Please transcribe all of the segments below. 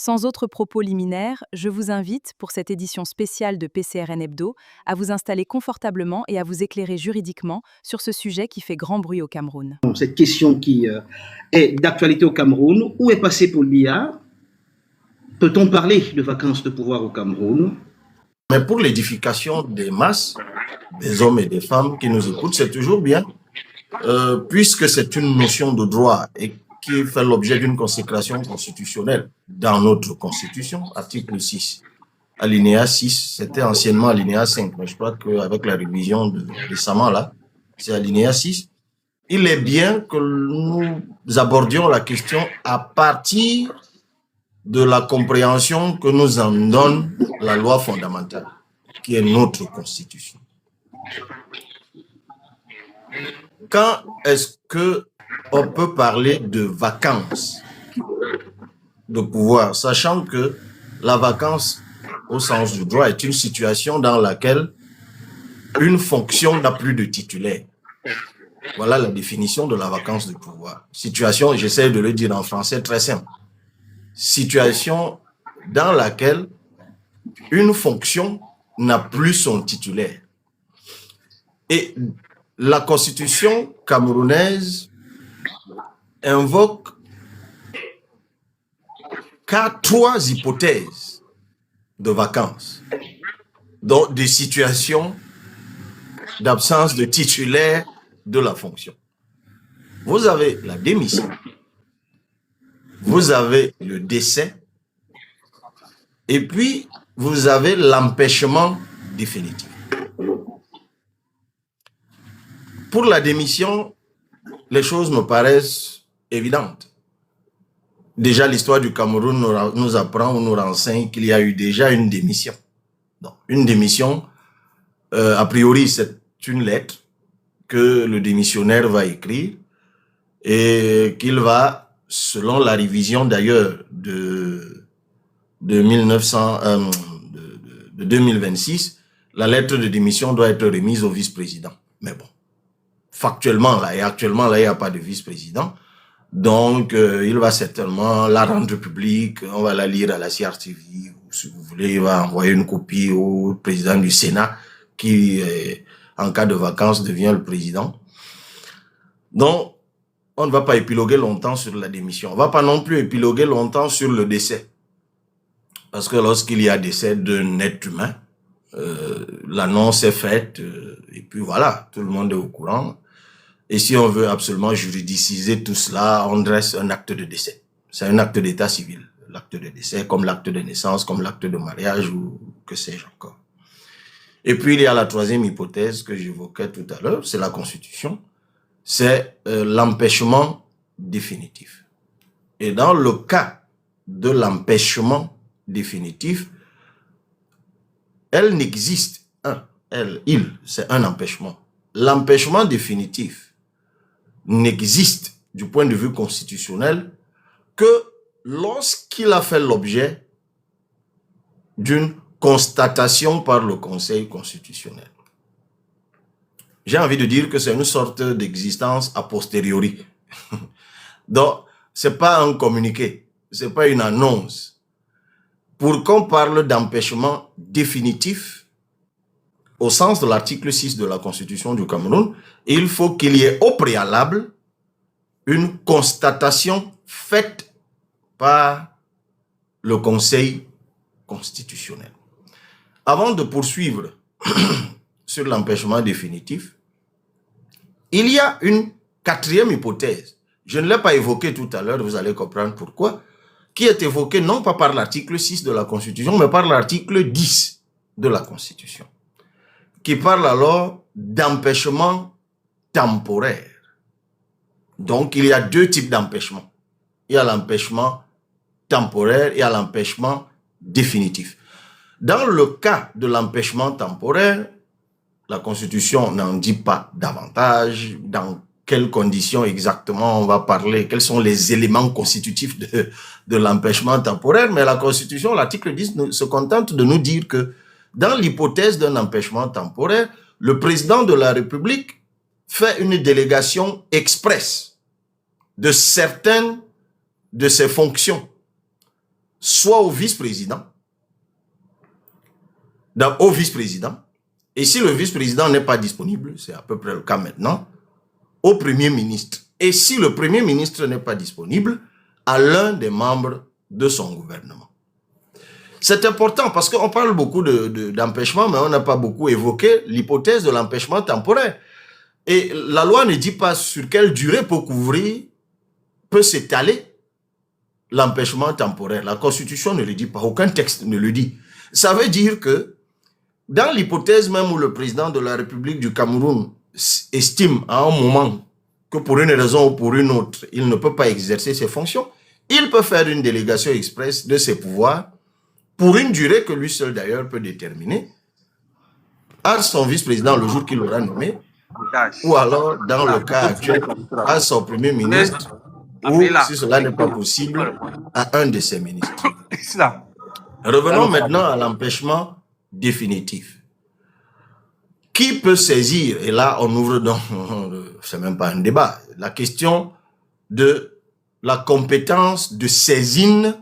Sans autre propos liminaire, je vous invite, pour cette édition spéciale de PCRN Hebdo, à vous installer confortablement et à vous éclairer juridiquement sur ce sujet qui fait grand bruit au Cameroun. Cette question qui est d'actualité au Cameroun, où est passé Paul Biya? Peut-on parler de vacances de pouvoir au Cameroun? Mais pour l'édification des masses, des hommes et des femmes qui nous écoutent, c'est toujours bien, puisque c'est une notion de droit et qui fait l'objet d'une consécration constitutionnelle dans notre constitution, article 6. Alinéa 6, c'était anciennement alinéa 5, mais je crois qu'avec la révision de récemment, là, c'est alinéa 6. Il est bien que nous abordions la question à partir de la compréhension que nous en donne la loi fondamentale, qui est notre constitution. Quand est-ce qu'on peut parler de vacances de pouvoir, sachant que la vacance, au sens du droit, est une situation dans laquelle une fonction n'a plus de titulaire. Voilà la définition de la vacance de pouvoir. Situation, j'essaie de le dire en français très simple. Situation dans laquelle une fonction n'a plus son titulaire. Et la constitution camerounaise invoque trois hypothèses de vacances, donc des situations d'absence de titulaire de la fonction. Vous avez la démission, vous avez le décès, et puis vous avez l'empêchement définitif. Pour la démission, les choses me paraissent évidentes. Déjà, l'histoire du Cameroun nous apprend ou nous renseigne qu'il y a eu déjà une démission. Donc, une démission, a priori, c'est une lettre que le démissionnaire va écrire et qu'il va, selon la révision d'ailleurs de 2026, la lettre de démission doit être remise au vice-président. Mais bon, factuellement, là, et actuellement, là, il n'y a pas de vice-président. Donc, il va certainement la rendre publique, on va la lire à la CRTV, ou si vous voulez, il va envoyer une copie au président du Sénat, qui, en cas de vacances, devient le président. Donc, on ne va pas épiloguer longtemps sur la démission. On ne va pas non plus épiloguer longtemps sur le décès. Parce que lorsqu'il y a décès d'un être humain, l'annonce est faite, et puis voilà, tout le monde est au courant. Et si on veut absolument juridiciser tout cela, on dresse un acte de décès. C'est un acte d'état civil. L'acte de décès, comme l'acte de naissance, comme l'acte de mariage, ou que sais-je encore. Et puis, il y a la troisième hypothèse que j'évoquais tout à l'heure, c'est la Constitution. C'est l'empêchement définitif. Et dans le cas de l'empêchement définitif, elle n'existe, c'est un empêchement. L'empêchement définitif n'existe du point de vue constitutionnel que lorsqu'il a fait l'objet d'une constatation par le Conseil constitutionnel. J'ai envie de dire que c'est une sorte d'existence a posteriori. Donc, c'est pas un communiqué, c'est pas une annonce. Pour qu'on parle d'empêchement définitif, au sens de l'article 6 de la Constitution du Cameroun, il faut qu'il y ait au préalable une constatation faite par le Conseil constitutionnel. Avant de poursuivre sur l'empêchement définitif, il y a une quatrième hypothèse. Je ne l'ai pas évoquée tout à l'heure, vous allez comprendre pourquoi, qui est évoquée non pas par l'article 6 de la Constitution, mais par l'article 10 de la Constitution, qui parle alors d'empêchement temporaire. Donc, il y a deux types d'empêchement. Il y a l'empêchement temporaire et il y a l'empêchement définitif. Dans le cas de l'empêchement temporaire, la Constitution n'en dit pas davantage, dans quelles conditions exactement on va parler, quels sont les éléments constitutifs de l'empêchement temporaire, mais la Constitution, l'article 10, se contente de nous dire que dans l'hypothèse d'un empêchement temporaire, le président de la République fait une délégation expresse de certaines de ses fonctions soit au vice-président, au vice-président, et si le vice-président n'est pas disponible, c'est à peu près le cas maintenant, au Premier ministre. Et si le Premier ministre n'est pas disponible, à l'un des membres de son gouvernement. C'est important parce qu'on parle beaucoup d'empêchement, mais on n'a pas beaucoup évoqué l'hypothèse de l'empêchement temporaire. Et la loi ne dit pas sur quelle durée peut s'étaler l'empêchement temporaire. La Constitution ne le dit pas, aucun texte ne le dit. Ça veut dire que dans l'hypothèse même où le président de la République du Cameroun estime à un moment que pour une raison ou pour une autre, il ne peut pas exercer ses fonctions, il peut faire une délégation express de ses pouvoirs pour une durée que lui seul d'ailleurs peut déterminer à son vice-président le jour qu'il l'aura nommé, ou alors, dans le cas actuel, à son premier ministre, ou, si cela n'est pas possible, à un de ses ministres. Revenons maintenant à l'empêchement définitif. Qui peut saisir, et là on ouvre donc, c'est même pas un débat, la question de la compétence de saisine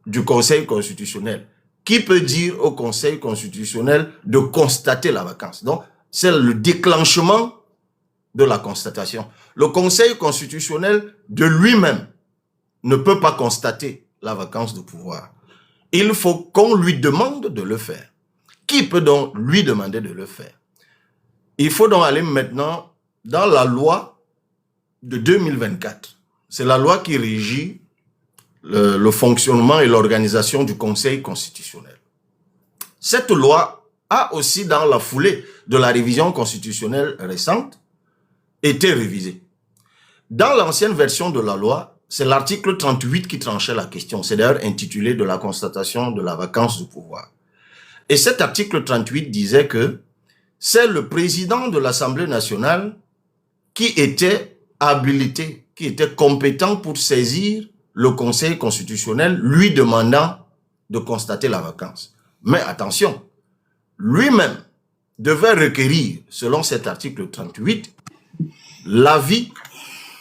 du Conseil constitutionnel. Qui peut dire au Conseil constitutionnel de constater la vacance? Donc, c'est le déclenchement de la constatation. Le Conseil constitutionnel de lui-même ne peut pas constater la vacance de pouvoir. Il faut qu'on lui demande de le faire. Qui peut donc lui demander de le faire? Il faut donc aller maintenant dans la loi de 2024. C'est la loi qui régit le fonctionnement et l'organisation du Conseil constitutionnel. Cette loi a aussi, dans la foulée de la révision constitutionnelle récente, été révisée. Dans l'ancienne version de la loi, c'est l'article 38 qui tranchait la question. C'est d'ailleurs intitulé de la constatation de la vacance du pouvoir. Et cet article 38 disait que c'est le président de l'Assemblée nationale qui était habilité, qui était compétent pour saisir le Conseil constitutionnel, lui demandant de constater la vacance. Mais attention, lui-même devait requérir, selon cet article 38, l'avis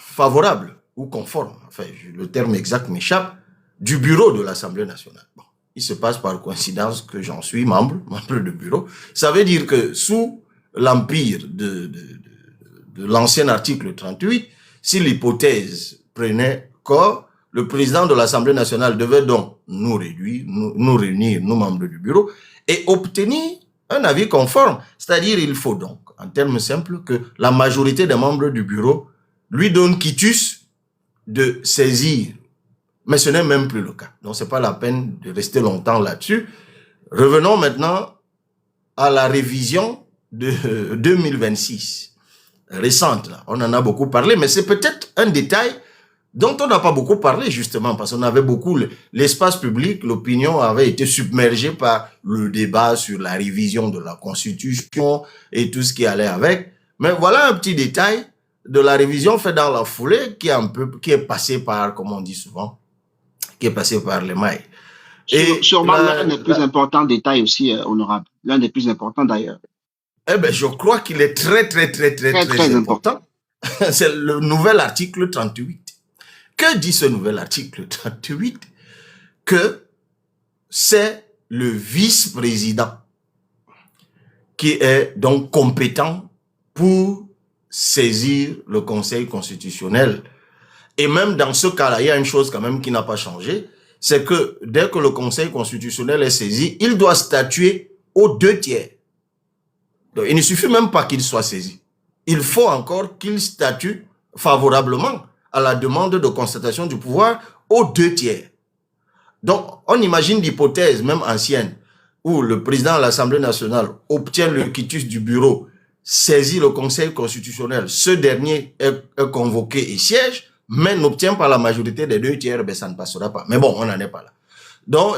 favorable ou conforme, enfin le terme exact m'échappe, du bureau de l'Assemblée nationale. Bon, il se passe par coïncidence que j'en suis membre de bureau. Ça veut dire que sous l'empire de l'ancien article 38, si l'hypothèse prenait corps, le président de l'Assemblée nationale devait donc nous réunir, nous membres du bureau, et obtenir un avis conforme. C'est-à-dire, il faut donc, en termes simples, que la majorité des membres du bureau lui donne quitus de saisir. Mais ce n'est même plus le cas. Donc, ce n'est pas la peine de rester longtemps là-dessus. Revenons maintenant à la révision de 2026, récente. Là. On en a beaucoup parlé, mais c'est peut-être un détail dont on n'a pas beaucoup parlé, justement, parce qu'on avait beaucoup... L'espace public, l'opinion avait été submergée par le débat sur la révision de la Constitution et tout ce qui allait avec. Mais voilà un petit détail de la révision faite dans la foulée qui est passé par, comme on dit souvent, qui est passé par les mailles. Et sûrement l'un des plus importants détails aussi, honorable. L'un des plus importants d'ailleurs. Eh bien, je crois qu'il est très important. C'est le nouvel article 38. Que dit ce nouvel article 38? Que c'est le vice-président qui est donc compétent pour saisir le Conseil constitutionnel. Et même dans ce cas-là, il y a une chose quand même qui n'a pas changé, c'est que dès que le Conseil constitutionnel est saisi, il doit statuer aux 2/3. Donc, il ne suffit même pas qu'il soit saisi. Il faut encore qu'il statue favorablement à la demande de constatation du pouvoir aux 2/3. Donc, on imagine l'hypothèse, même ancienne, où le président de l'Assemblée nationale obtient le quitus du bureau, saisit le Conseil constitutionnel, ce dernier est convoqué et siège, mais n'obtient pas la majorité des 2/3, ben ça ne passera pas. Mais bon, on n'en est pas là. Donc,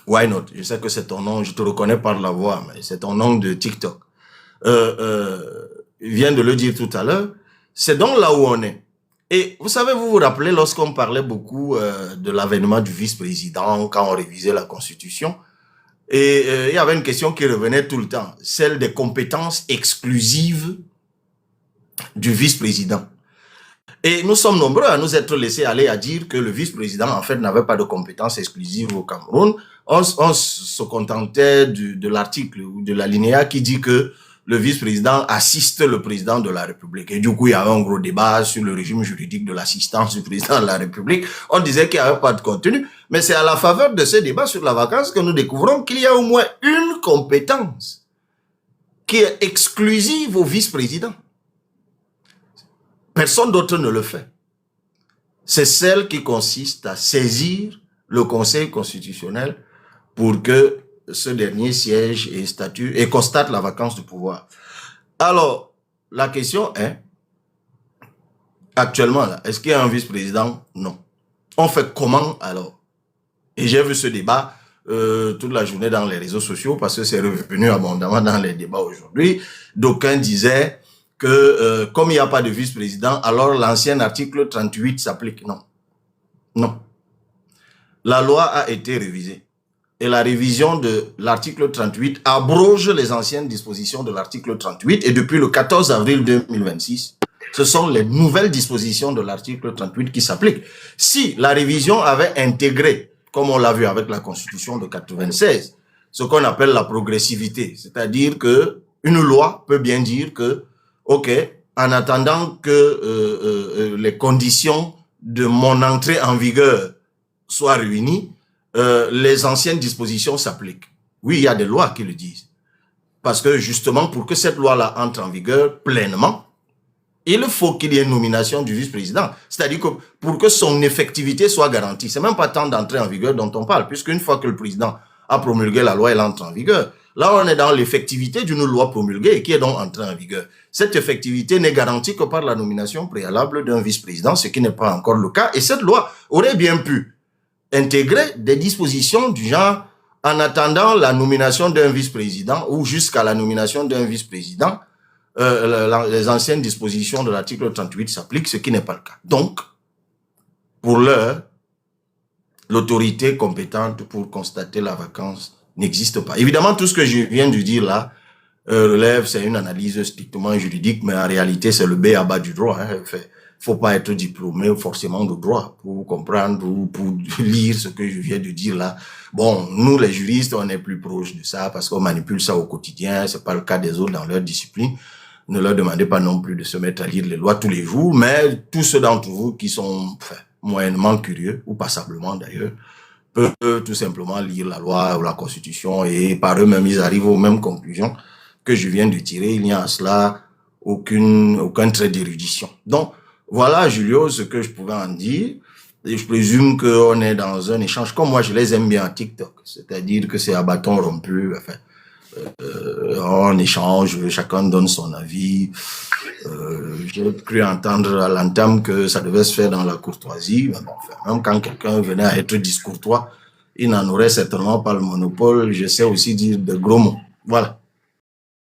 why not? Je sais que c'est ton nom, je te reconnais par la voix, mais c'est ton nom de TikTok. Il vient de le dire tout à l'heure. C'est donc là où on est. Et vous savez, vous vous rappelez lorsqu'on parlait beaucoup de l'avènement du vice-président, quand on révisait la Constitution, et il y avait une question qui revenait tout le temps, celle des compétences exclusives du vice-président. Et nous sommes nombreux à nous être laissés aller à dire que le vice-président, en fait, n'avait pas de compétences exclusives au Cameroun. On se contentait de l'article ou de l'alinéa qui dit que le vice-président assiste le président de la République. Et du coup, il y avait un gros débat sur le régime juridique de l'assistance du président de la République. On disait qu'il n'y avait pas de contenu. Mais c'est à la faveur de ce débat sur la vacance que nous découvrons qu'il y a au moins une compétence qui est exclusive au vice-président. Personne d'autre ne le fait. C'est celle qui consiste à saisir le Conseil constitutionnel pour que ce dernier siège et statue et constate la vacance du pouvoir. Alors, la question est, actuellement, est-ce qu'il y a un vice-président? Non. On fait comment alors? Et j'ai vu ce débat toute la journée dans les réseaux sociaux parce que c'est revenu abondamment dans les débats aujourd'hui. D'aucuns disaient que comme il n'y a pas de vice-président, alors l'ancien article 38 s'applique. Non. Non. La loi a été révisée. Et la révision de l'article 38 abroge les anciennes dispositions de l'article 38. Et depuis le 14 avril 2026, ce sont les nouvelles dispositions de l'article 38 qui s'appliquent. Si la révision avait intégré, comme on l'a vu avec la Constitution de 96, ce qu'on appelle la progressivité, c'est-à-dire que une loi peut bien dire que OK, en attendant que les conditions de mon entrée en vigueur soient réunies, les anciennes dispositions s'appliquent. Oui, il y a des lois qui le disent. Parce que justement, pour que cette loi-là entre en vigueur pleinement, il faut qu'il y ait une nomination du vice-président. C'est-à-dire que pour que son effectivité soit garantie, c'est même pas tant d'entrée en vigueur dont on parle, puisqu'une fois que le président a promulgué la loi, elle entre en vigueur. Là, on est dans l'effectivité d'une loi promulguée et qui est donc entrée en vigueur. Cette effectivité n'est garantie que par la nomination préalable d'un vice-président, ce qui n'est pas encore le cas. Et cette loi aurait bien pu intégrer des dispositions du genre, en attendant la nomination d'un vice-président ou jusqu'à la nomination d'un vice-président, les anciennes dispositions de l'article 38 s'appliquent, ce qui n'est pas le cas. Donc, pour l'heure, l'autorité compétente pour constater la vacance n'existe pas. Évidemment, tout ce que je viens de dire là relève, c'est une analyse strictement juridique, mais en réalité, c'est le B à bas du droit. Faut pas être diplômé forcément de droit pour comprendre ou pour lire ce que je viens de dire là. Bon, nous les juristes, on est plus proches de ça parce qu'on manipule ça au quotidien. C'est pas le cas des autres dans leur discipline. Ne leur demandez pas non plus de se mettre à lire les lois tous les jours, mais tous ceux d'entre vous qui sont moyennement curieux, ou passablement d'ailleurs, peuvent tout simplement lire la loi ou la Constitution et par eux-mêmes, ils arrivent aux mêmes conclusions que je viens de tirer. Il n'y a à cela aucun trait d'érudition. Donc, voilà, Julio, ce que je pouvais en dire. Et je présume qu'on est dans un échange, comme moi je les aime bien à TikTok, c'est-à-dire que c'est à bâton rompu, on échange, chacun donne son avis. J'ai cru entendre à l'entame que ça devait se faire dans la courtoisie. Mais bon, même quand quelqu'un venait à être discourtois, il n'en aurait certainement pas le monopole. Je sais aussi dire de gros mots. Voilà.